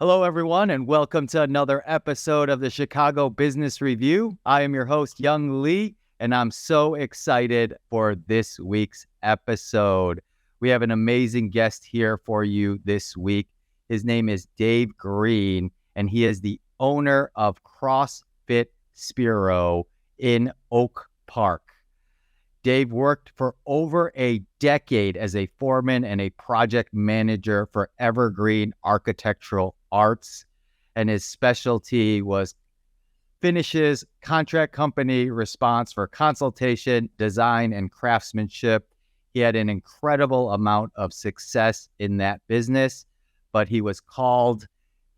Hello, everyone, and welcome to another episode of the Chicago Business Review. I am your host, Young Lee, and I'm so excited for this week's episode. We have an amazing guest here for you this week. His name is Dave Greene, and he is the owner of CrossFit Spero in Oak Park. Dave worked for over a decade as a foreman and a project manager for Evergreen Architectural Arts, and his specialty was finishes, contract company response for consultation, design, and craftsmanship. He had an incredible amount of success in that business, but he was called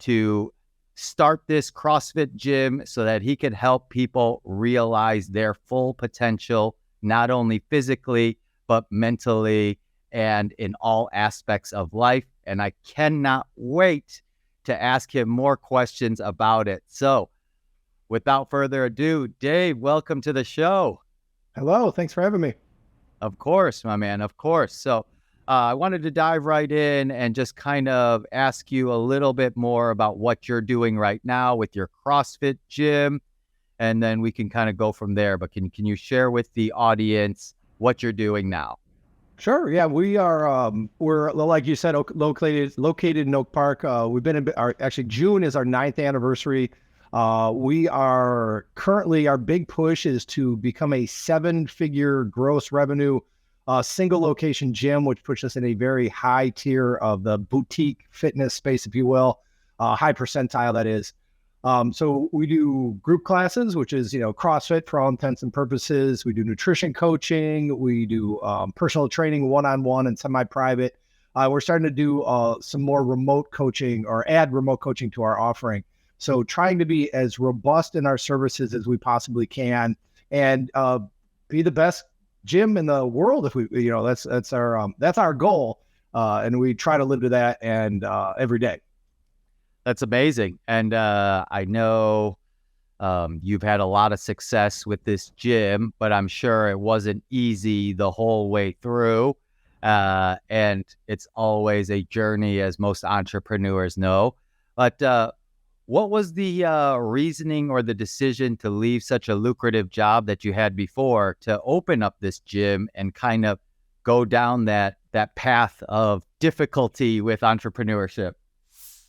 to start this CrossFit gym so that he could help people realize their full potential, not only physically, but mentally and in all aspects of life. And I cannot wait to ask him more questions about it. So without further ado, Dave, welcome to the show. Hello, thanks for having me. Of course, my man, of course. So I wanted to dive right in and just kind of ask you a little bit more about what you're doing right now with your CrossFit gym, and then we can kind of go from there. But can you share with the audience what you're doing now? Sure. Yeah, we're like you said, located in Oak Park. We've been actually June is our 9th anniversary. We are currently, our big push is to become a 7-figure gross revenue single location gym, which puts us in a very high tier of the boutique fitness space, if you will, high percentile that is. So we do group classes, which is, CrossFit for all intents and purposes. We do nutrition coaching. We do personal training, one-on-one and semi-private. We're starting to do some more remote coaching or add remote coaching to our offering. So trying to be as robust in our services as we possibly can and be the best gym in the world. If we, that's our goal. And we try to live to that and every day. That's amazing. And I know you've had a lot of success with this gym, but I'm sure it wasn't easy the whole way through. And it's always a journey, as most entrepreneurs know. But what was the reasoning or the decision to leave such a lucrative job that you had before to open up this gym and kind of go down that path of difficulty with entrepreneurship?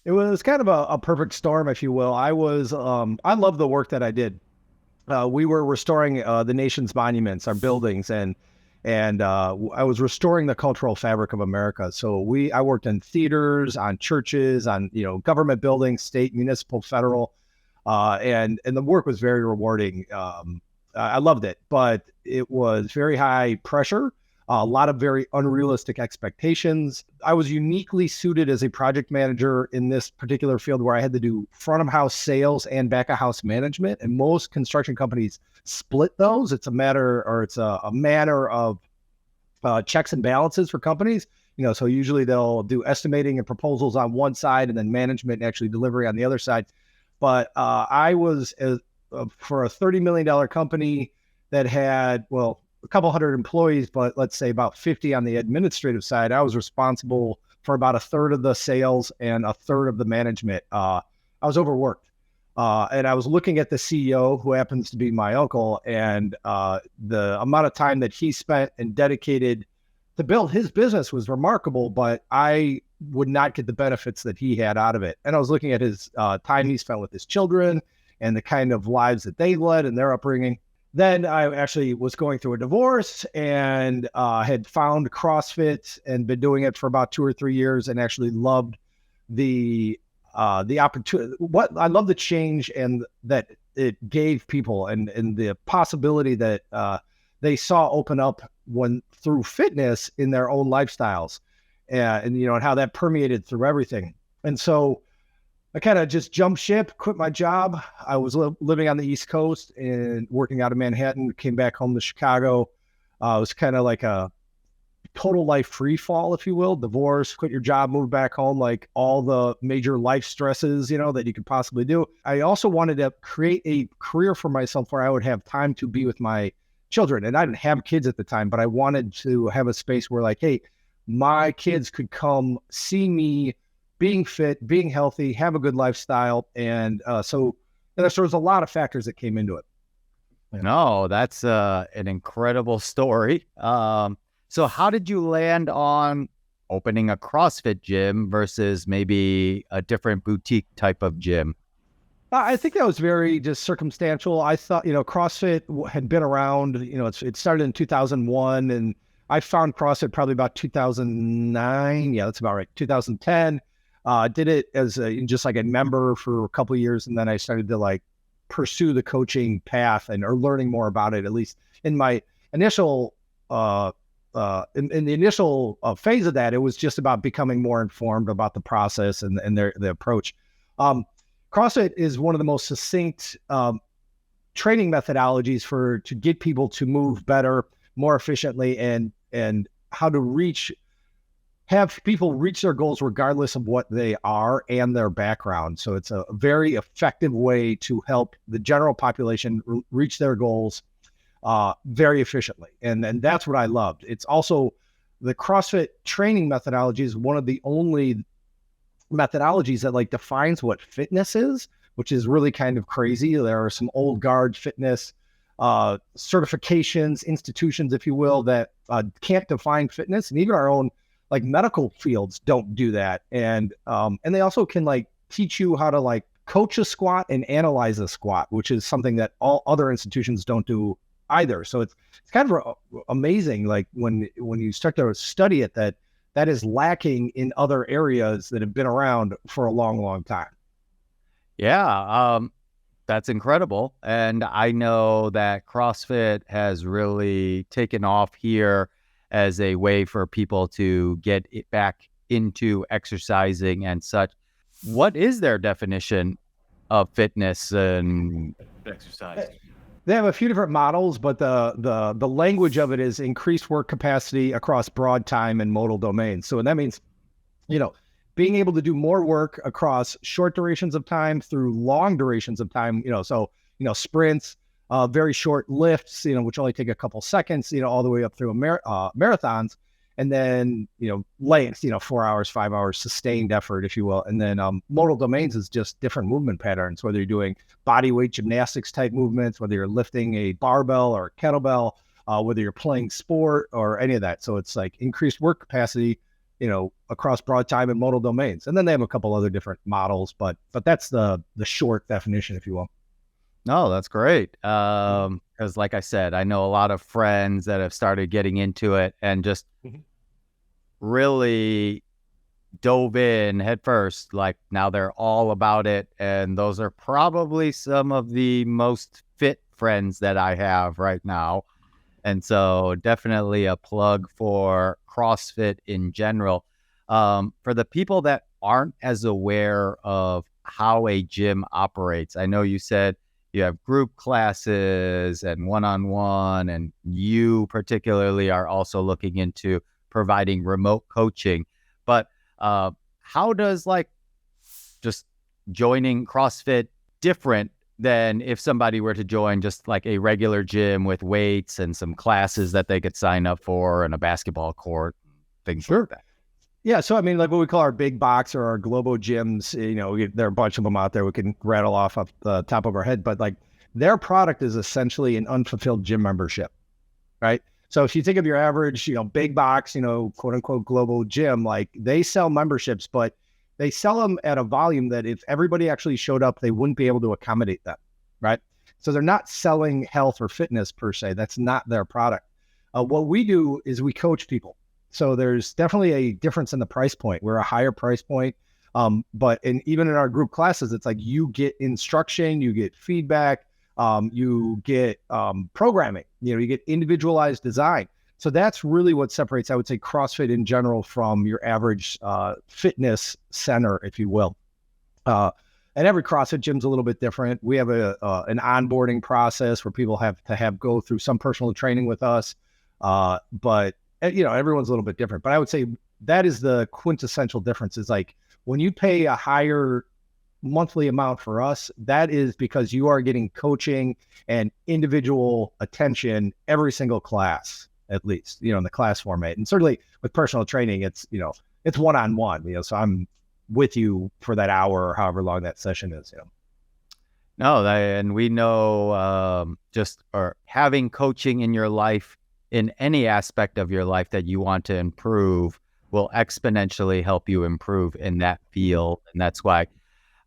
It was kind of a perfect storm, if you will. I love the work that I did. We were restoring the nation's monuments, our buildings, and I was restoring the cultural fabric of America. So I worked in theaters, on churches, on government buildings, state, municipal, federal, and the work was very rewarding. I loved it, but it was very high pressure. A lot of very unrealistic expectations. I was uniquely suited as a project manager in this particular field where I had to do front of house sales and back of house management. And most construction companies split those. It's a manner of checks and balances for companies. So usually they'll do estimating and proposals on one side and then management and actually delivery on the other side. But I was for a $30 million company that had, a couple hundred employees, but let's say about 50 on the administrative side. I was responsible for about a third of the sales and a third of the management. I was overworked. And I was looking at the CEO, who happens to be my uncle, and the amount of time that he spent and dedicated to build his business was remarkable, but I would not get the benefits that he had out of it. And I was looking at his time he spent with his children and the kind of lives that they led and their upbringing. Then I actually was going through a divorce and had found CrossFit and been doing it for about 2 or 3 years and actually loved the opportunity. I love the change and that it gave people and the possibility that they saw open up through fitness in their own lifestyles and how that permeated through everything. And so I kind of just jumped ship, quit my job. I was living on the East Coast and working out of Manhattan, came back home to Chicago. It was kind of like a total life free fall, if you will. Divorce, quit your job, move back home, like all the major life stresses, that you could possibly do. I also wanted to create a career for myself where I would have time to be with my children. And I didn't have kids at the time, but I wanted to have a space where hey, my kids could come see me being fit, being healthy, have a good lifestyle. And so there was a lot of factors that came into it. Yeah. No, that's an incredible story. So how did you land on opening a CrossFit gym versus maybe a different boutique type of gym? I think that was very just circumstantial. I thought, CrossFit had been around, it started in 2001, and I found CrossFit probably about 2009. Yeah, that's about right. 2010. Did it as just like a member for a couple of years. And then I started to like pursue the coaching path or learning more about it, at least in my initial, in the initial phase of that. It was just about becoming more informed about the process and the approach. CrossFit is one of the most succinct training methodologies to get people to move better, more efficiently, and how to have people reach their goals regardless of what they are and their background. So it's a very effective way to help the general population reach their goals very efficiently. And that's what I loved. It's also the CrossFit training methodology is one of the only methodologies that like defines what fitness is, which is really kind of crazy. There are some old guard fitness certifications, institutions, if you will, that can't define fitness, and even our own like medical fields don't do that. And they also can like teach you how to like coach a squat and analyze a squat, which is something that all other institutions don't do either. So it's kind of amazing, like when you start to study it, that is lacking in other areas that have been around for a long, long time. Yeah, that's incredible. And I know that CrossFit has really taken off here as a way for people to get it back into exercising and such. What is their definition of fitness and exercise? They have a few different models, but the language of it is increased work capacity across broad time and modal domains. So that means, being able to do more work across short durations of time through long durations of time, sprints, very short lifts, which only take a couple seconds, all the way up through marathons. And then, lengths, 4 hours, 5 hours, sustained effort, if you will. And then modal domains is just different movement patterns, whether you're doing body weight gymnastics type movements, whether you're lifting a barbell or a kettlebell, whether you're playing sport or any of that. So it's like increased work capacity, across broad time and modal domains. And then they have a couple other different models, but that's the short definition, if you will. No, that's great. Because like I said, I know a lot of friends that have started getting into it and just really dove in head first. Like now they're all about it. And those are probably some of the most fit friends that I have right now. And so definitely a plug for CrossFit in general. For the people that aren't as aware of how a gym operates, I know you said you have group classes and one-on-one, and you particularly are also looking into providing remote coaching. But how does like just joining CrossFit different than if somebody were to join just like a regular gym with weights and some classes that they could sign up for and a basketball court, things like that? Yeah. So, I mean, like what we call our big box or our Globo gyms, there are a bunch of them out there we can rattle off the top of our head, but like their product is essentially an unfulfilled gym membership, right? So if you think of your average, big box, quote unquote, global gym, like they sell memberships, but they sell them at a volume that if everybody actually showed up, they wouldn't be able to accommodate them, right? So they're not selling health or fitness per se. That's not their product. What we do is we coach people. So there's definitely a difference in the price point. We're a higher price point. But even in our group classes, it's like you get instruction, you get feedback, you get programming, you get individualized design. So that's really what separates, I would say, CrossFit in general from your average fitness center, if you will. And every CrossFit gym's a little bit different. We have an onboarding process where people have to go through some personal training with us. But everyone's a little bit different. But I would say that is the quintessential difference, is like when you pay a higher monthly amount for us, that is because you are getting coaching and individual attention every single class, at least, in the class format. And certainly with personal training, it's one-on-one, so I'm with you for that hour or however long that session is. No, and we know or having coaching in your life, in any aspect of your life that you want to improve, will exponentially help you improve in that field. And that's why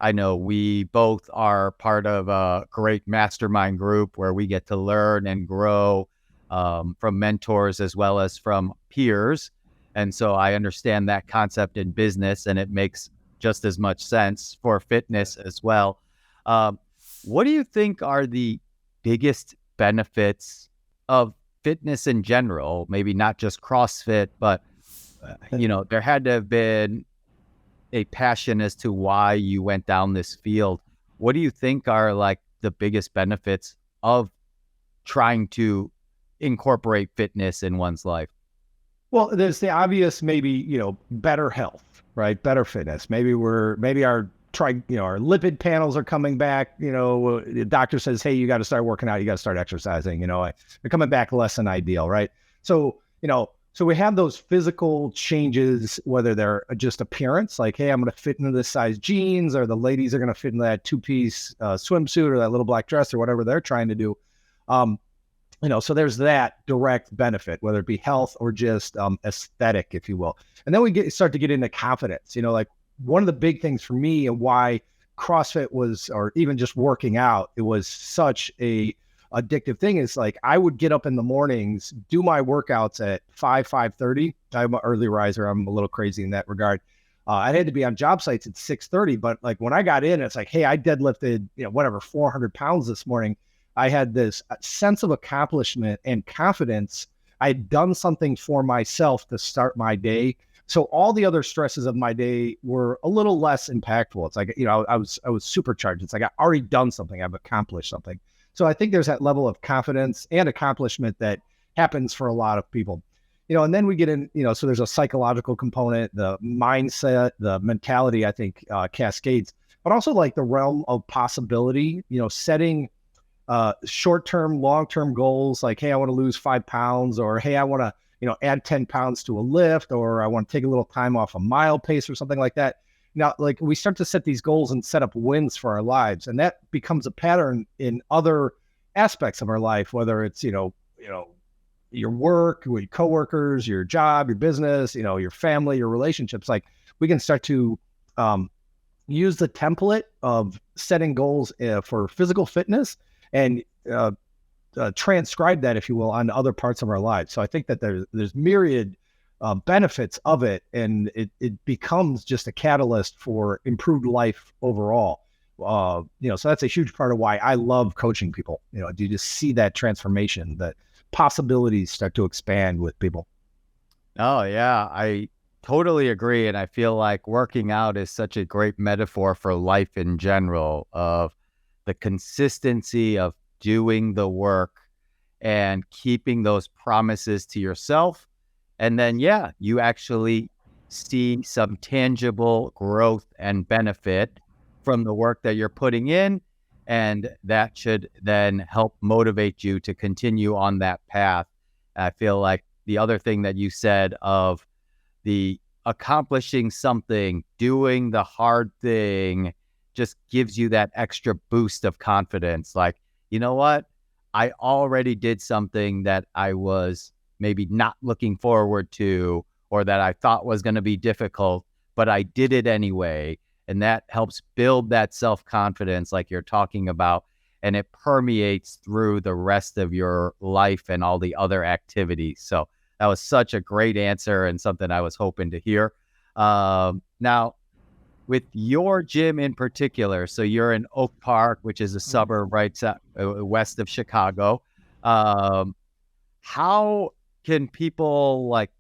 I know we both are part of a great mastermind group where we get to learn and grow from mentors as well as from peers. And so I understand that concept in business, and it makes just as much sense for fitness as well. What do you think are the biggest benefits of fitness in general? Maybe not just CrossFit, but there had to have been a passion as to why you went down this field. What do you think are like the biggest benefits of trying to incorporate fitness in one's life? Well, there's the obvious, maybe, better health, right? Better fitness. Maybe our our lipid panels are coming back. The doctor says, hey, you got to start working out. You got to start exercising. They're coming back less than ideal, right? So, so we have those physical changes, whether they're just appearance, like, hey, I'm going to fit into this size jeans, or the ladies are going to fit into that 2-piece swimsuit or that little black dress or whatever they're trying to do. So there's that direct benefit, whether it be health or just aesthetic, if you will. And then we start to get into confidence. Like one of the big things for me and why CrossFit was, or even just working out, it was such a addictive thing is like I would get up in the mornings, do my workouts at 5:30. I'm an early riser. I'm a little crazy in that regard. I had to be on job sites at 6:30, but like when I got in, it's like, hey, I deadlifted, 400 pounds this morning. I had this sense of accomplishment and confidence. I had done something for myself to start my day. So all the other stresses of my day were a little less impactful. It's like, I was supercharged. It's like I already done something. I've accomplished something. So I think there's that level of confidence and accomplishment that happens for a lot of people. And then we get in, so there's a psychological component, the mindset, the mentality, I think cascades, but also like the realm of possibility, setting short-term, long-term goals, like, hey, I want to lose 5 pounds, or, hey, I want to, add 10 pounds to a lift, or I want to take a little time off a mile pace or something like that. Now, like we start to set these goals and set up wins for our lives, and that becomes a pattern in other aspects of our life, whether it's, your work, your coworkers, your job, your business, your family, your relationships. Like we can start to use the template of setting goals for physical fitness and transcribe that, if you will, on other parts of our lives. So I think that there's myriad benefits of it, and it becomes just a catalyst for improved life overall. So that's a huge part of why I love coaching people. You just see that transformation, that possibilities start to expand with people. Oh yeah, I totally agree. And I feel like working out is such a great metaphor for life in general, of the consistency of doing the work and keeping those promises to yourself. And then, you actually see some tangible growth and benefit from the work that you're putting in. And that should then help motivate you to continue on that path. I feel like the other thing that you said of the accomplishing something, doing the hard thing, just gives you that extra boost of confidence. Like, you know what? I already did something that I was maybe not looking forward to, or that I thought was going to be difficult, but I did it anyway. And that helps build that self-confidence like you're talking about. And it permeates through the rest of your life and all the other activities. So that was such a great answer and something I was hoping to hear. Now, with your gym in particular, so you're in Oak Park, which is a suburb right west of Chicago. How can people like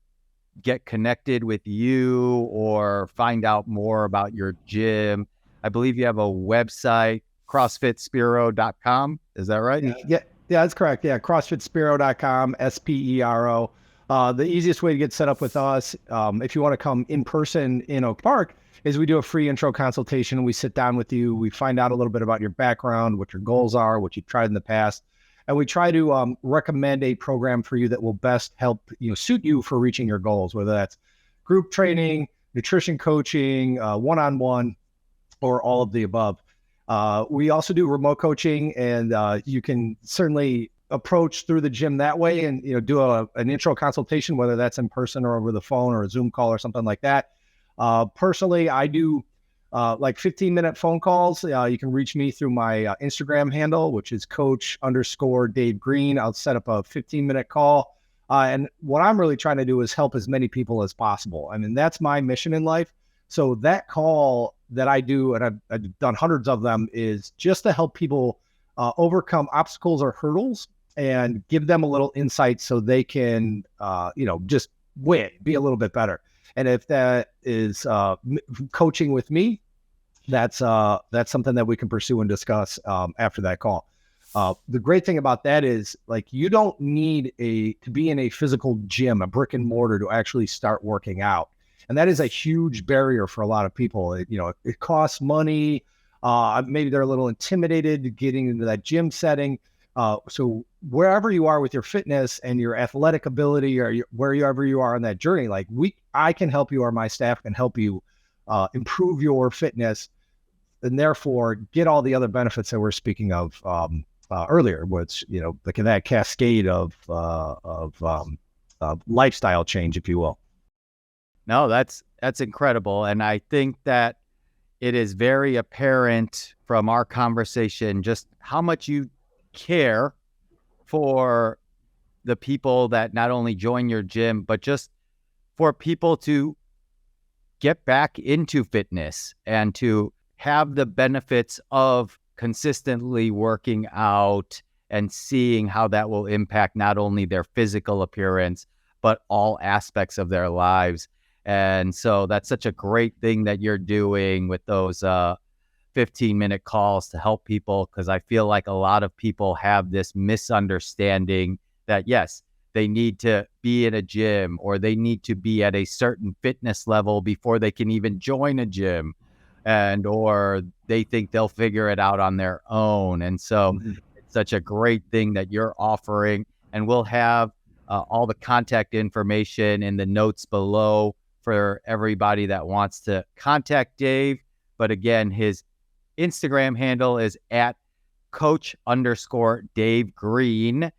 get connected with you or find out more about your gym? I believe you have a website, CrossFitSpero.com. Is that right? Yeah, that's correct. Yeah, CrossFitSpero.com, SPERO. The easiest way to get set up with us, if you want to come in person in Oak Park, is we do a free intro consultation. We sit down with you. We find out a little bit about your background, what your goals are, what you've tried in the past. And we try to recommend a program for you that will best help suit you for reaching your goals, whether that's group training, nutrition coaching, one-on-one, or all of the above. We also do remote coaching, and you can certainly approach through the gym that way and, do an intro consultation, whether that's in person or over the phone or a Zoom call or something like that. Personally, I do like 15-minute phone calls. You can reach me through my Instagram handle, which is coach_Dave Greene. I'll set up a 15-minute call. And what I'm really trying to do is help as many people as possible. I mean, that's my mission in life. So that call that I do, and I've done hundreds of them, is just to help people overcome obstacles or hurdles and give them a little insight so they can, just win, be a little bit better. And if that is coaching with me, that's something that we can pursue and discuss after that call. The great thing about that is, like, you don't need to be in a physical gym, a brick and mortar, to actually start working out. And that is a huge barrier for a lot of people. It costs money. Maybe they're a little intimidated getting into that gym setting. So wherever you are with your fitness and your athletic ability, or wherever you are on that journey, like I can help you, or my staff can help you improve your fitness, and therefore get all the other benefits that we're speaking of earlier, which, like that cascade of lifestyle change, if you will. No, that's incredible. And I think that it is very apparent from our conversation just how much you care for the people that not only join your gym, but just for people to get back into fitness and to have the benefits of consistently working out and seeing how that will impact not only their physical appearance, but all aspects of their lives. And so that's such a great thing that you're doing with those 15-minute calls to help people, because I feel like a lot of people have this misunderstanding that, yes, they need to be in a gym, or they need to be at a certain fitness level before they can even join a gym, or they think they'll figure it out on their own. And so it's such a great thing that you're offering, and we'll have all the contact information in the notes below for everybody that wants to contact Dave. But again, his Instagram handle is at coach_Dave Greene.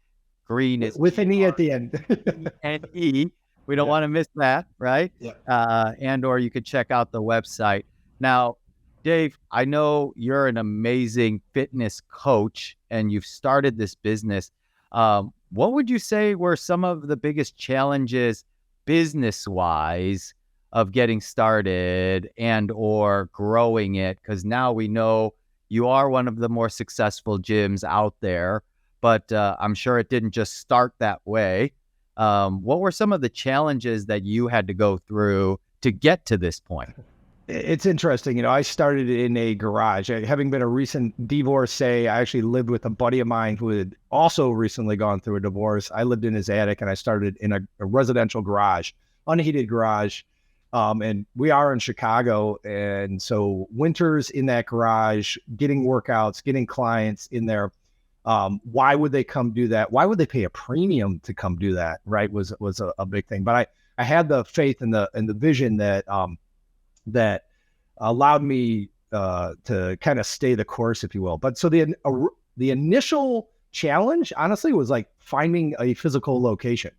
Greene is with an E at the end. and E. We don't want to miss that, right? Yeah. Or you could check out the website. Now, Dave, I know you're an amazing fitness coach and you've started this business. What would you say were some of the biggest challenges business-wise of getting started or growing it? Because now we know you are one of the more successful gyms out there, but I'm sure it didn't just start that way. What were some of the challenges that you had to go through to get to this point? It's interesting. I started in a garage. Having been a recent divorcee, I actually lived with a buddy of mine who had also recently gone through a divorce. I lived in his attic, and I started in a residential garage, unheated garage. And we are in Chicago. And so winters in that garage, getting workouts, getting clients in there. Why would they come do that? Why would they pay a premium to come do that? Right. Was a big thing. But I had the faith and the vision that allowed me to kind of stay the course, if you will. But so the initial challenge, honestly, was like finding a physical location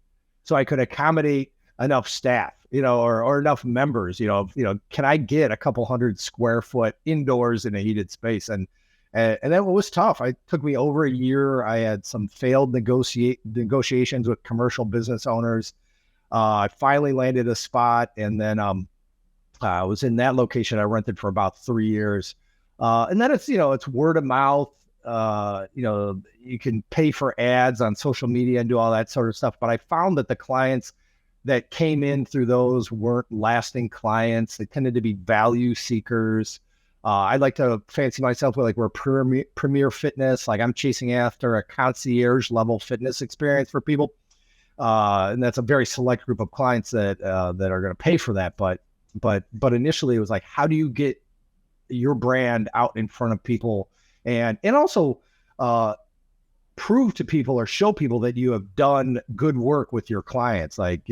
so I could accommodate enough staff, or enough members. Can I get a couple 100 square foot indoors in a heated space? And that was tough. It took me over a year. I had some failed negotiations with commercial business owners. I finally landed a spot, and then I was in that location I rented for about 3 years. And then it's word of mouth. You can pay for ads on social media and do all that sort of stuff. But I found that the clients that came in through those weren't lasting clients. They tended to be value seekers. I like to fancy myself with we're premier fitness. Like, I'm chasing after a concierge level fitness experience for people. And that's a very select group of clients that are going to pay for that. But initially it was like, how do you get your brand out in front of people and also prove to people or show people that you have done good work with your clients? Like,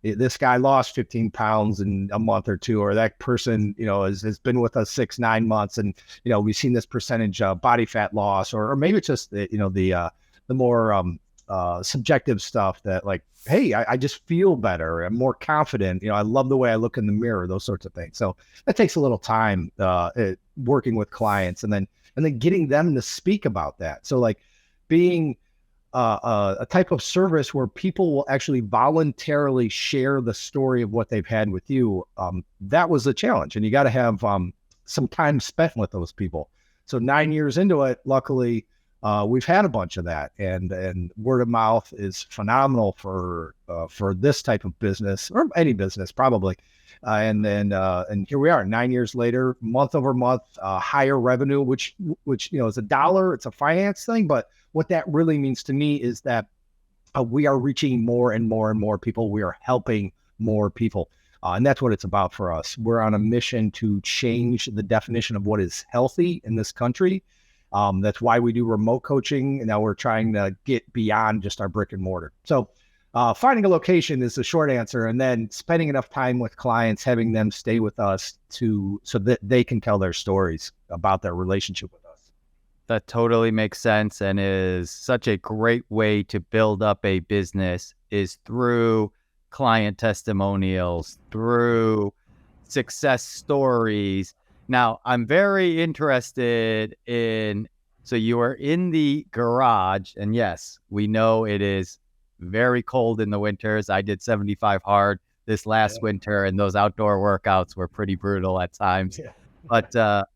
this guy lost 15 pounds in a month or two, or that person, has been with us 6-9 months, and we've seen this percentage body fat loss, or maybe it's just the more subjective stuff that, like, hey, I just feel better, I'm more confident, I love the way I look in the mirror, those sorts of things. So that takes a little time working with clients, and then getting them to speak about that. So, like, being a type of service where people will actually voluntarily share the story of what they've had with you. That was a challenge, and you got to have some time spent with those people. So 9 years into it, luckily, we've had a bunch of that, and word of mouth is phenomenal for this type of business, or any business probably. And here we are 9 years later, month over month, higher revenue, which is a dollar. It's a finance thing, but what that really means to me is that we are reaching more and more and more people. We are helping more people. And that's what it's about for us. We're on a mission to change the definition of what is healthy in this country. That's why we do remote coaching. And now we're trying to get beyond just our brick and mortar. So finding a location is the short answer. And then spending enough time with clients, having them stay with us so that they can tell their stories about their relationship with us. That totally makes sense, and is such a great way to build up a business, is through client testimonials, through success stories. Now, I'm very interested in, so you are in the garage, and yes, we know it is very cold in the winters. I did 75 hard this last winter, and those outdoor workouts were pretty brutal at times. Yeah. But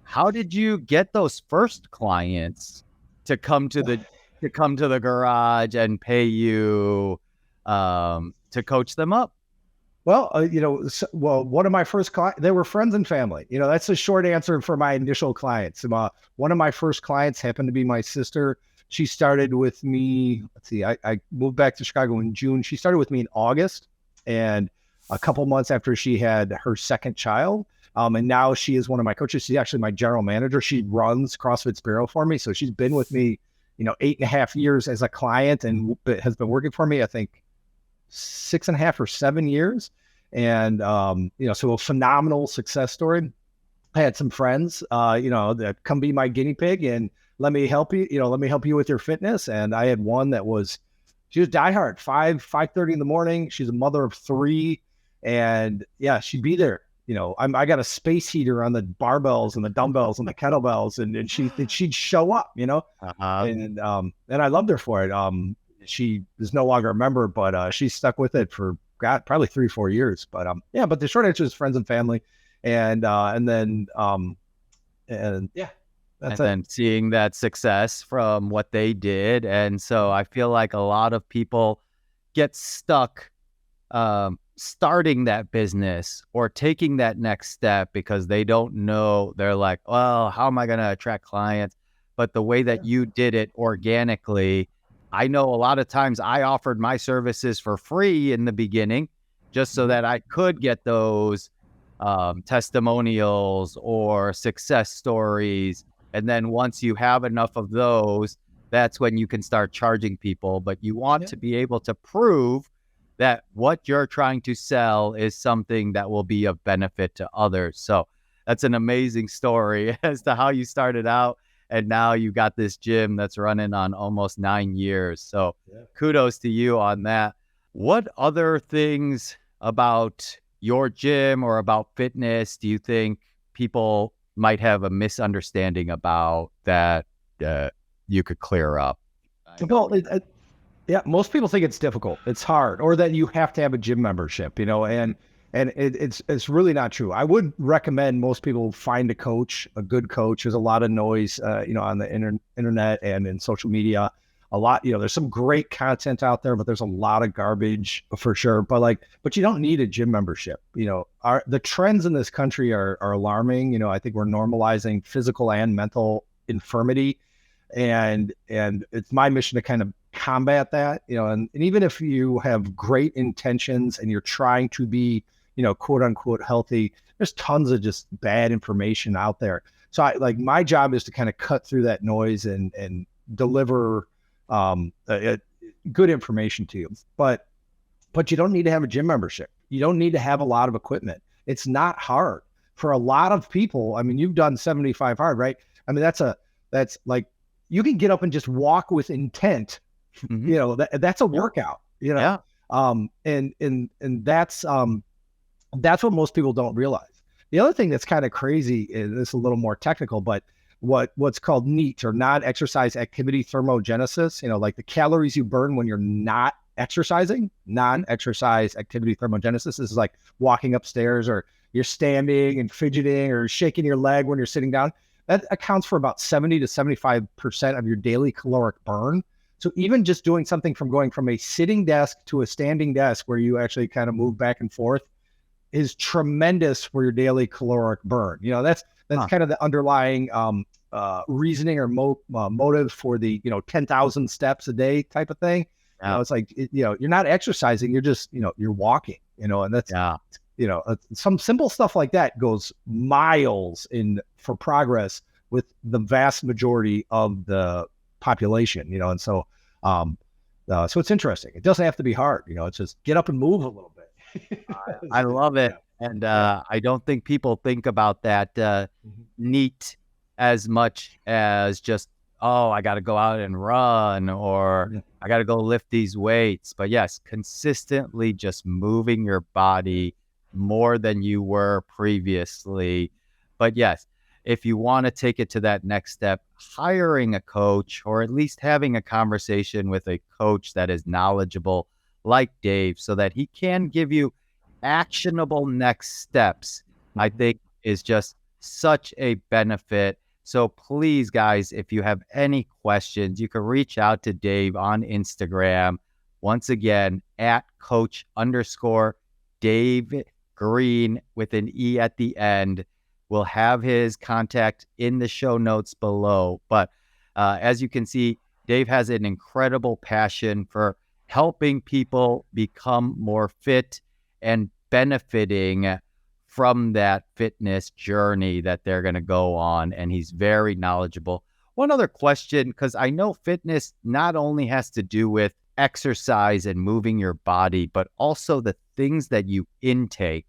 how did you get those first clients to come to the garage and pay you to coach them up? Well, one of my first clients, they were friends and family. That's the short answer for my initial clients. One of my first clients happened to be my sister. She started with me. Let's see, I moved back to Chicago in June. She started with me in August, and a couple months after she had her second child. And now she is one of my coaches. She's actually my general manager. She runs CrossFit Spero for me. So she's been with me, 8.5 years as a client, and has been working for me, I think, 6.5 or 7 years. And, so a phenomenal success story. I had some friends, that come be my guinea pig and let me help you, let me help you with your fitness. And I had one she was diehard, 5:30 in the morning. She's a mother of 3, and yeah, she'd be there. I got a space heater on the barbells and the dumbbells and the kettlebells, and she'd show up, and I loved her for it. She is no longer a member, but she stuck with it for probably 3-4 years. But but the short answer is friends and family, and then that's it. And seeing that success from what they did, and so I feel like a lot of people get stuck starting that business or taking that next step because they don't know. They're like, well, how am I going to attract clients? But the way that you did it organically, I know a lot of times I offered my services for free in the beginning just so that I could get those testimonials or success stories. And then once you have enough of those, that's when you can start charging people. But you want to be able to prove that what you're trying to sell is something that will be of benefit to others. So that's an amazing story as to how you started out, and now you got this gym that's running on almost 9 years. So kudos to you on that. What other things about your gym or about fitness do you think people might have a misunderstanding about that you could clear up? Well, most people think it's difficult, it's hard, or that you have to have a gym membership, and it's really not true. I would recommend most people find a coach, a good coach. There's a lot of noise, on the internet and in social media. A lot, there's some great content out there, but there's a lot of garbage for sure. But you don't need a gym membership. The trends in this country are alarming. I think we're normalizing physical and mental infirmity, and it's my mission to kind of combat that, and even if you have great intentions and you're trying to be, quote unquote healthy, there's tons of just bad information out there. So my job is to kind of cut through that noise and deliver good information to you. But but you don't need to have a gym membership. You don't need to have a lot of equipment. It's not hard for a lot of people. I mean, you've done 75 hard, right? I mean, that's like, you can get up and just walk with intent. That's a workout, Yeah. and that's what most people don't realize. The other thing that's kind of crazy, and this is a little more technical, but what's called NEAT, or non-exercise activity thermogenesis, like the calories you burn when you're not exercising, non-exercise activity thermogenesis. This is like walking upstairs, or you're standing and fidgeting or shaking your leg when you're sitting down. That accounts for about 70 to 75% of your daily caloric burn. So even just doing something from going from a sitting desk to a standing desk where you actually kind of move back and forth is tremendous for your daily caloric burn. That's kind of the underlying reasoning or motive for the 10,000 steps a day type of thing. It's like you're not exercising, you're just you're walking. And that's some simple stuff like that goes miles in for progress with the vast majority of the population. And so so it's interesting. It doesn't have to be hard. It's just get up and move a little bit. I love it. And I don't think people think about that NEAT as much as just, oh, I got to go out and run, or I got to go lift these weights. But yes, consistently just moving your body more than you were previously. But yes, if you want to take it to that next step, hiring a coach, or at least having a conversation with a coach that is knowledgeable like Dave, so that he can give you actionable next steps, I think is just such a benefit. So please, guys, if you have any questions, you can reach out to Dave on Instagram. Once again, at coach_Dave Greene with an E at the end. We'll have his contact in the show notes below. But as you can see, Dave has an incredible passion for helping people become more fit and benefiting from that fitness journey that they're going to go on. And he's very knowledgeable. One other question, because I know fitness not only has to do with exercise and moving your body, but also the things that you intake,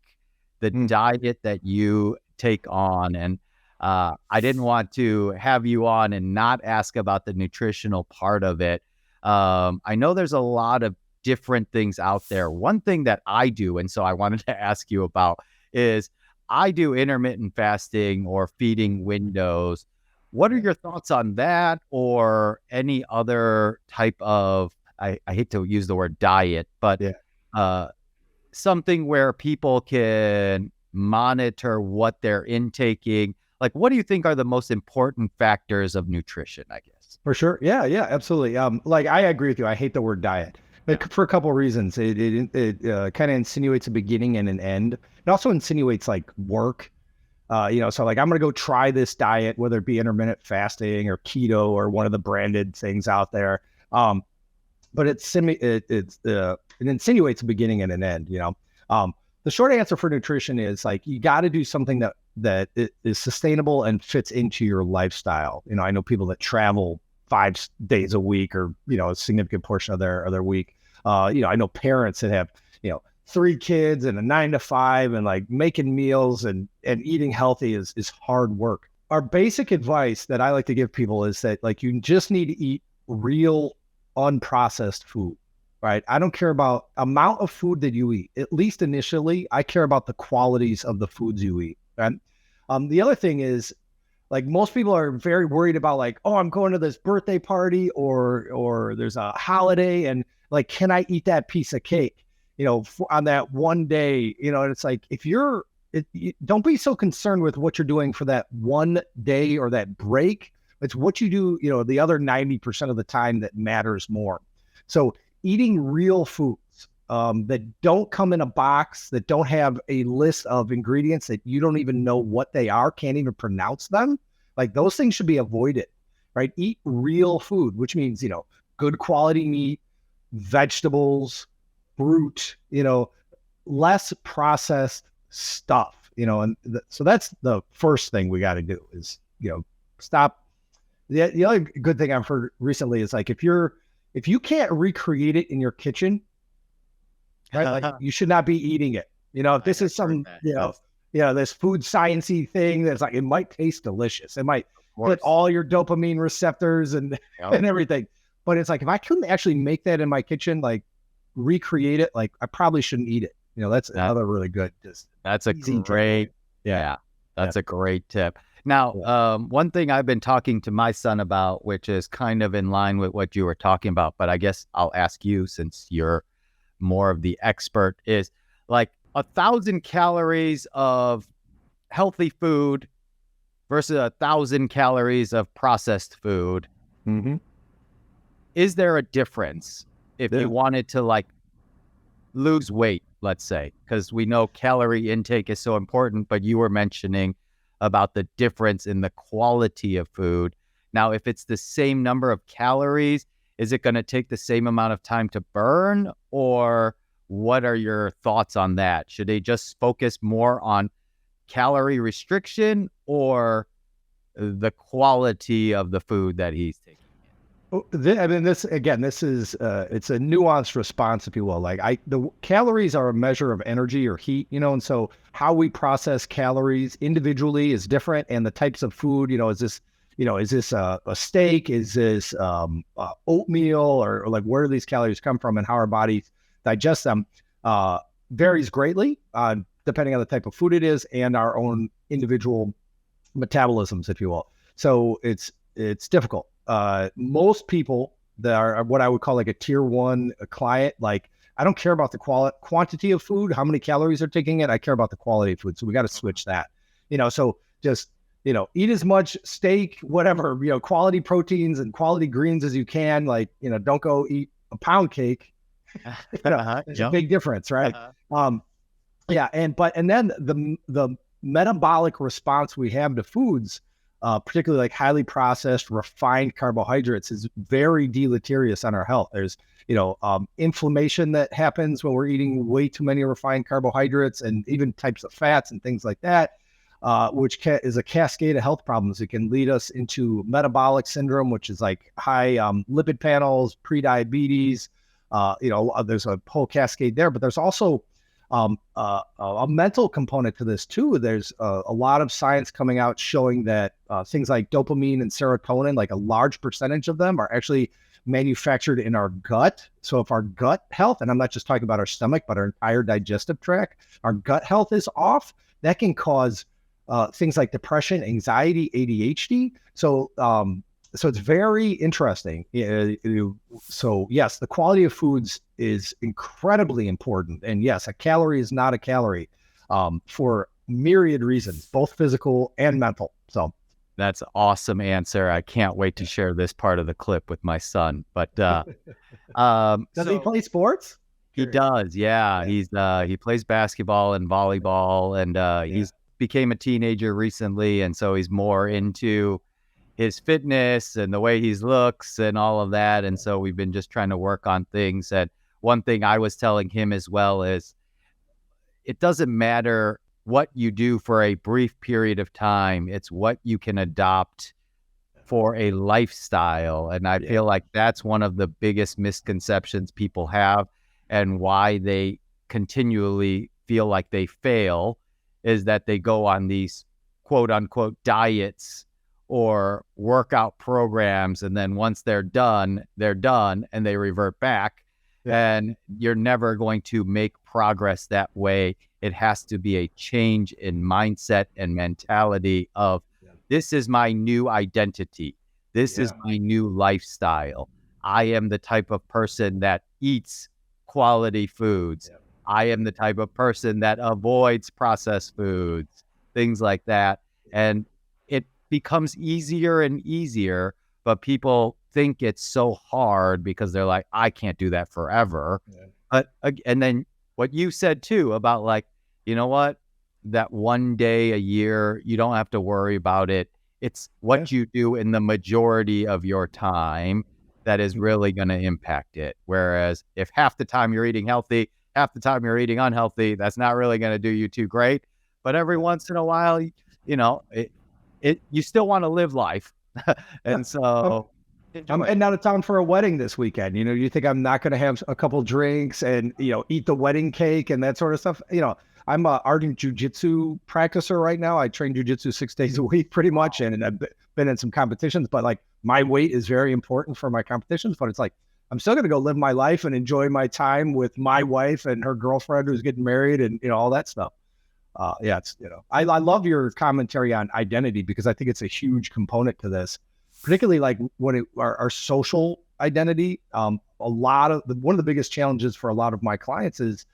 the diet that you take on. And I didn't want to have you on and not ask about the nutritional part of it. I know there's a lot of different things out there. One thing that I do, and so I wanted to ask you about, is I do intermittent fasting or feeding windows. What are your thoughts on that, or any other type of, I hate to use the word diet, but something where people can monitor what they're intaking? Like, what do you think are the most important factors of nutrition, I guess? For sure. Yeah, absolutely. Like, I agree with you. I hate the word diet, but for a couple of reasons. It kind of insinuates a beginning and an end. It also insinuates like work. So like, I'm going to go try this diet, whether it be intermittent fasting or keto or one of the branded things out there. But it insinuates a beginning and an end. The short answer for nutrition is like, you got to do something that is sustainable and fits into your lifestyle. I know people that travel 5 days a week, or a significant portion of their week. I know parents that have 3 kids and a 9 to 5, and like making meals and eating healthy is hard work. Our basic advice that I like to give people is that, like, you just need to eat real unprocessed food. Right. I don't care about amount of food that you eat. At least initially, I care about the qualities of the foods you eat. Right. The other thing is, like, most people are very worried about, like, oh, I'm going to this birthday party or there's a holiday, and like, can I eat that piece of cake, on that one day, and it's like, don't be so concerned with what you're doing for that one day or that break. It's what you do, the other 90% of the time that matters more. So eating real foods that don't come in a box, that don't have a list of ingredients that you don't even know what they are, can't even pronounce them, like, those things should be avoided, right? Eat real food, which means, good quality meat, vegetables, fruit, less processed stuff, so that's the first thing we got to do is, stop. The other good thing I've heard recently is, like, if you can't recreate it in your kitchen, right? Like you should not be eating it. If this is some, this food sciencey thing that's like, it might taste delicious. It might hit all your dopamine receptors and everything. But it's like, if I couldn't actually make that in my kitchen, like recreate it, like I probably shouldn't eat it. That's another really good. That's a great, that's a great tip. Now, one thing I've been talking to my son about, which is kind of in line with what you were talking about, but I guess I'll ask you since you're more of the expert, is like 1,000 calories of healthy food versus 1,000 calories of processed food. Mm-hmm. Is there a difference if you wanted to like lose weight, let's say, because we know calorie intake is so important, but you were mentioning about the difference in the quality of food. Now, if it's the same number of calories, is it going to take the same amount of time to burn, or what are your thoughts on that? Should they just focus more on calorie restriction or the quality of the food that he's taking? I mean, this is it's a nuanced response, if you will. Like the calories are a measure of energy or heat, and so how we process calories individually is different, and the types of food, is this a steak, is this oatmeal, or like where do these calories come from, and how our bodies digest them varies greatly depending on the type of food it is and our own individual metabolisms, if you will. So it's difficult. Most people that are what I would call like a tier 1 client, like I don't care about the quantity of food, how many calories they're taking in. I care about the quality of food. So we got to switch that, so just, eat as much steak, whatever, quality proteins and quality greens as you can. Like, don't go eat a pound cake. There's a big difference, right? And then the metabolic response we have to foods, particularly like highly processed, refined carbohydrates, is very deleterious on our health. There's, inflammation that happens when we're eating way too many refined carbohydrates, and even types of fats and things like that, which is a cascade of health problems. It can lead us into metabolic syndrome, which is like high lipid panels, prediabetes. There's a whole cascade there, but there's also a mental component to this too. There's a lot of science coming out showing that things like dopamine and serotonin, like a large percentage of them, are actually manufactured in our gut. So if our gut health, and I'm not just talking about our stomach, but our entire digestive tract, our gut health is off, that can cause things like depression, anxiety, ADHD. So it's very interesting. So yes, the quality of foods is incredibly important. And yes, a calorie is not a calorie for myriad reasons, both physical and mental. So that's an awesome answer. I can't wait to share this part of the clip with my son. But does he play sports? He does. Yeah. He plays basketball and volleyball, and he's became a teenager recently. And so he's more into his fitness and the way he looks and all of that. And so we've been just trying to work on things. And one thing I was telling him as well is it doesn't matter what you do for a brief period of time. It's what you can adopt for a lifestyle. And I feel like that's one of the biggest misconceptions people have, and why they continually feel like they fail, is that they go on these quote unquote diets or workout programs, and then once they're done and they revert back. And you're never going to make progress that way. It has to be a change in mindset and mentality of this is my new identity. This is my new lifestyle. I am the type of person that eats quality foods. I am the type of person that avoids processed foods, things like that. And it becomes easier and easier, but people think it's so hard because they're like, I can't do that forever. But and then what you said too about like, you know what, that one day a year, you don't have to worry about it. It's what you do in the majority of your time that is really going to impact it. Whereas if half the time you're eating healthy, half the time you're eating unhealthy, that's not really going to do you too great. But every once in a while, you still want to live life. And so I'm enjoy. heading out of town for a wedding this weekend. You think I'm not going to have a couple drinks and, eat the wedding cake and that sort of stuff. I'm a ardent jujitsu practicer right now. I train jujitsu 6 days a week pretty much. And I've been in some competitions, but like my weight is very important for my competitions, but it's like, I'm still going to go live my life and enjoy my time with my wife and her girlfriend who's getting married and, all that stuff. Yeah, it's, I love your commentary on identity because I think it's a huge component to this, particularly like when our social identity. One of the biggest challenges for a lot of my clients is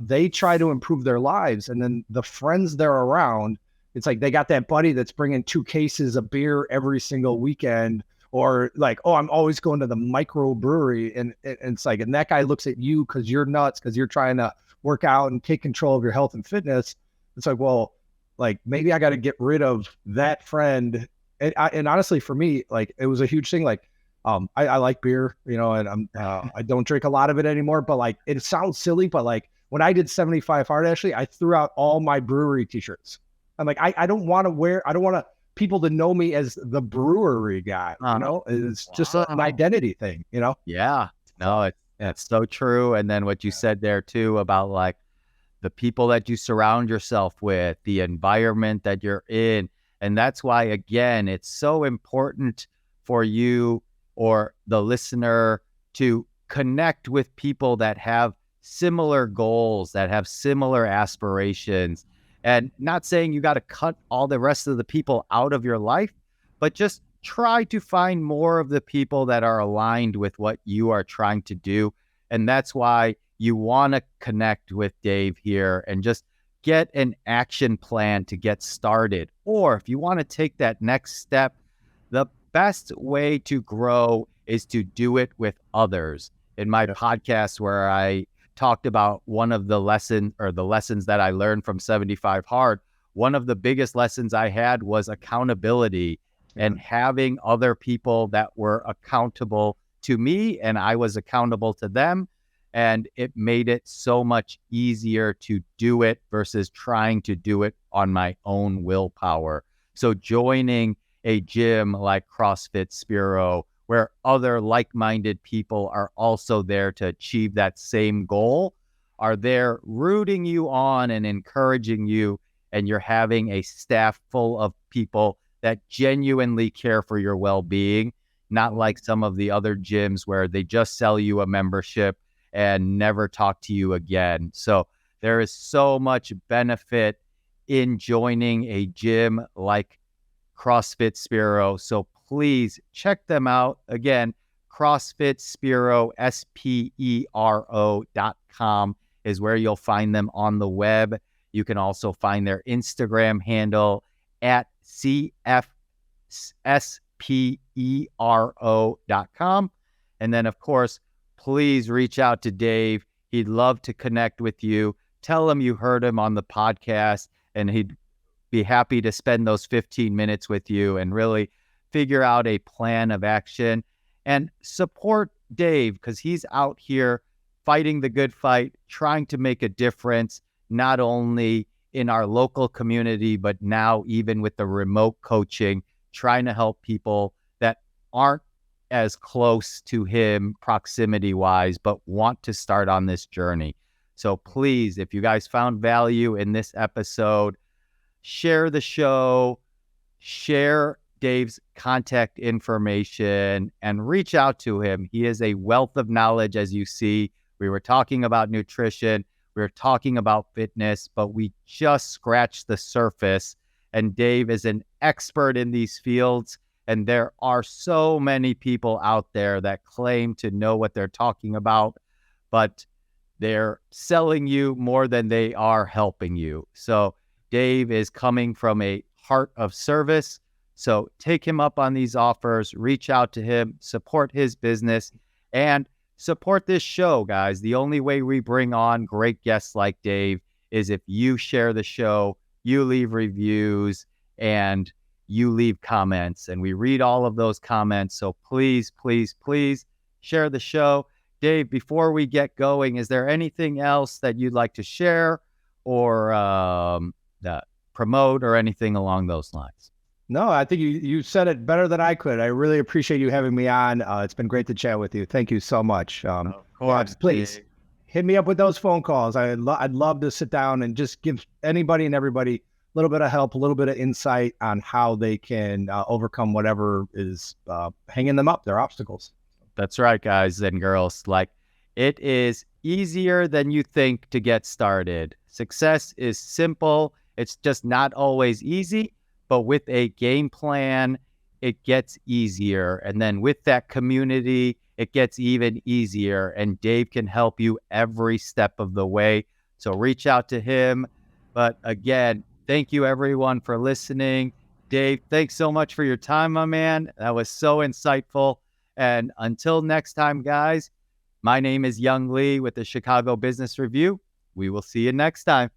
they try to improve their lives, and then the friends they're around, it's like they got that buddy that's bringing 2 cases of beer every single weekend, or like, oh, I'm always going to the microbrewery, and it's like, and that guy looks at you because you're nuts because you're trying to work out and take control of your health and fitness. It's like, well, like maybe I got to get rid of that friend. And honestly, for me, like it was a huge thing. Like, I like beer, and I don't drink a lot of it anymore. But like, it sounds silly, but like when I did 75 hard, actually, I threw out all my brewery T-shirts. I'm like, I don't want people to know me as the brewery guy. It's just an identity thing. Yeah, no, it's so true. And then what you said there too about like the people that you surround yourself with, the environment that you're in. And that's why, again, it's so important for you or the listener to connect with people that have similar goals, that have similar aspirations. And not saying you got to cut all the rest of the people out of your life, but just try to find more of the people that are aligned with what you are trying to do. And that's why you want to connect with Dave here and just get an action plan to get started. Or if you want to take that next step, the best way to grow is to do it with others. In my podcast where I talked about one of the lessons that I learned from 75 Hard, one of the biggest lessons I had was accountability and having other people that were accountable to me and I was accountable to them. And it made it so much easier to do it versus trying to do it on my own willpower. So joining a gym like CrossFit Spero, where other like-minded people are also there to achieve that same goal, are there rooting you on and encouraging you, and you're having a staff full of people that genuinely care for your well-being, not like some of the other gyms where they just sell you a membership and never talk to you again. So there is so much benefit in joining a gym like CrossFit Spero. So please check them out. Again, CrossFit Spero, Spero.com is where you'll find them on the web. You can also find their Instagram handle at CFSPERO.com. And then, of course, please reach out to Dave. He'd love to connect with you. Tell him you heard him on the podcast, and he'd be happy to spend those 15 minutes with you and really figure out a plan of action and support Dave because he's out here fighting the good fight, trying to make a difference, not only in our local community, but now even with the remote coaching, trying to help people that aren't as close to him proximity wise, but want to start on this journey. So please, if you guys found value in this episode, share the show, share Dave's contact information, and reach out to him. He is a wealth of knowledge, as you see. We were talking about nutrition, we were talking about fitness, but we just scratched the surface. And Dave is an expert in these fields. And there are so many people out there that claim to know what they're talking about, but they're selling you more than they are helping you. So Dave is coming from a heart of service. So take him up on these offers, reach out to him, support his business, and support this show, guys. The only way we bring on great guests like Dave is if you share the show, you leave reviews, and you leave comments, and we read all of those comments. So please, please, please share the show. Dave, before we get going, is there anything else that you'd like to share or promote or anything along those lines? No, I think you said it better than I could. I really appreciate you having me on. It's been great to chat with you. Thank you so much. Of Yeah, course, please hit me up with those phone calls. I'd love to sit down and just give anybody and everybody a little bit of help, a little bit of insight on how they can overcome whatever is hanging them up, their obstacles. That's right, guys and girls. Like, it is easier than you think to get started. Success is simple. It's just not always easy, but with a game plan, it gets easier. And then with that community, it gets even easier. And Dave can help you every step of the way. So reach out to him. But again, thank you everyone for listening. Dave, thanks so much for your time, my man. That was so insightful. And until next time, guys, my name is Young Lee with the Chicago Business Review. We will see you next time.